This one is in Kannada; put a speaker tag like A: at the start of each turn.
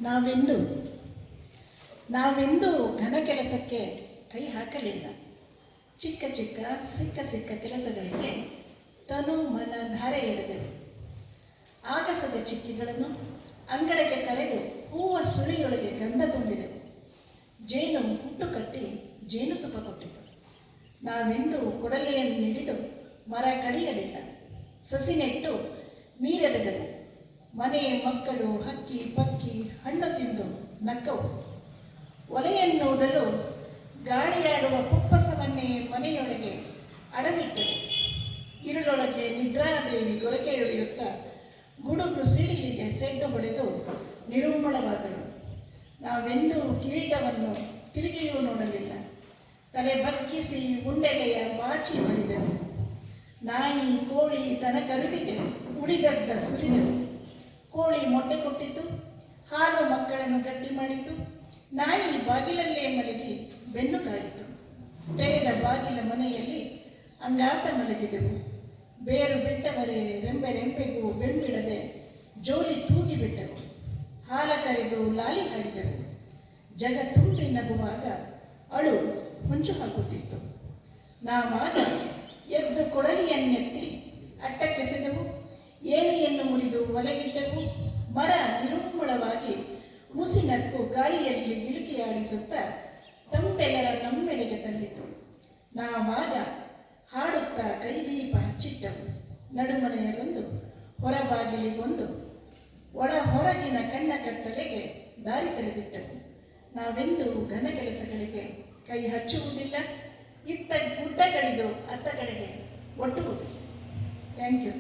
A: ನಾವೆಂದು ನಾವೆಂದೂ ಘನ ಕೆಲಸಕ್ಕೆ ಕೈ ಹಾಕಲಿಲ್ಲ. ಚಿಕ್ಕ ಚಿಕ್ಕ ಸಿಕ್ಕ ಕೆಲಸಗಳಿಗೆ ತನು ಮನ ಧಾರೆ ಎರೆದೆವು. ಆಗಸದ ಚಿಕ್ಕಿಗಳನ್ನು ಅಂಗಳಕ್ಕೆ ಕರೆದು ಹೂವ ಸುಳಿಯೊಳಗೆ ಗಂಧ ತುಂಬಿದೆವು. ಜೇನು ಹುಟ್ಟು ಕಟ್ಟಿ ಜೇನುತುಪ್ಪ ಕೊಟ್ಟಿತು. ನಾವೆಂದೂ ಕೊಡಲೆಯನ್ನು ಹಿಡಿದು ಮರ ಕಡಿಯಲಿಲ್ಲ. ಸಸಿ ನೆಟ್ಟು ನೀರೆರೆದೆವು. ಮನೆ ಮಕ್ಕಳು ಹಕ್ಕಿ ಪಕ್ಕಿ ಹಣ್ಣು ತಿಂದು ನಕ್ಕವು. ಒಲೆಯನ್ನುವುದಲು ಗಾಳಿಯಾಡುವ ಪುಪ್ಪಸವನ್ನೇ ಮನೆಯೊಳಗೆ ಅಡವಿಟ್ಟರು. ഇരുಳೊಳಗೆ ನಿದ್ರಾದೇವಿ ಗೊರಕೆ ಎಳೆಯುತ್ತಾ ಗುಡುಗು ಸಿಡಿಲಿಗೆ ಸೆಡ್ಡು ಹೊಡೆದು ನಿರುಮ್ಮಳವಾದಳು. ನಾವೆಂದೂ ಕಿರೀಟವನ್ನು ತಿರುಗಿಯೂ ನೋಡಲಿಲ್ಲ. ತಲೆ ಬಗ್ಗಿಸಿ ಉಂಡೆಲೆಯ ಬಾಚಿ ಹೊಡೆದೆವು. ನಾಯಿ ಕೋಳಿ ದನ ಕರುವಿಗೆ ಉಳಿದದ್ದ ಸುರಿದೆವು. ಕೋಳಿ ಮೊಟ್ಟೆ ಕೊಟ್ಟಿತು, ಹಾಲು ಮಕ್ಕಳನ್ನು ಗಟ್ಟಿ ಮಾಡಿತು. ನಾಯಿ ಬಾಗಿಲಲ್ಲೇ ಮಲಗಿ ಬೆನ್ನು ಕಾಯಿತು. ತೆರೆದ ಬಾಗಿಲ ಮನೆಯಲ್ಲಿ ಅಂಗಾತ ಮಲಗಿದೆವು. ಬೇರು ಬಿಟ್ಟವರೇ ರೆಂಬೆಗೂ ಬೆಂಬಿಡದೆ ಜೋಲಿ ತೂಗಿಬಿಟ್ಟೆವು. ಹಾಲ ಕರೆದು ಲಾಲಿ ಹಾಡಿದೆವು. ಜಗ ತುಂಬಿ ನಗುವಾಗ ಅಳು ಹೊಂಚು ಹಾಕುತ್ತಿತ್ತು. ನಾವಾಗ ಎದ್ದು ಕೊಡಲಿಯನ್ನೆತ್ತಿ ಅಟ್ಟಕ್ಕೆಸೆದೆವು. ಏಣಿಯನ್ನು ಮುರಿದು ಒಲೆಗಿಟ್ಟೆವು. ಮರ ನಿರುಮ್ಮಳವಾಗಿ ಮುಸಿನಕ್ಕು ಗಾಳಿಯಲ್ಲಿ ಗಿಳುಕಿಯಾಡಿಸುತ್ತಾ ತಂಬೆಲರ ನಮ್ಮೆಡೆಗೆ ತಳ್ಳಿತು. ನಾವಾಗ ಹಾಡುತ್ತಾ ಕೈದೀಪ ಹಚ್ಚಿಟ್ಟವು. ನಡುಮನೆಯಲ್ಲೊಂದು ಹೊರಬಾಗಿಲಿಗೊಂದು ಒಳ ಹೊರಗಿನ ಕಣ್ಣ ಕತ್ತಲೆಗೆ ದಾರಿ ತೆರೆದಿಟ್ಟವು. ನಾವೆಂದೂ ಘನ ಕೆಲಸಗಳಿಗೆ ಕೈ ಹಚ್ಚುವುದಿಲ್ಲ. ಇತ್ತ ಗುಡ್ಡ ಕಡಿದು ಅತ್ತ ಕಡೆಗೆ ಒಟ್ಟುವುದಿಲ್ಲ. Thank you.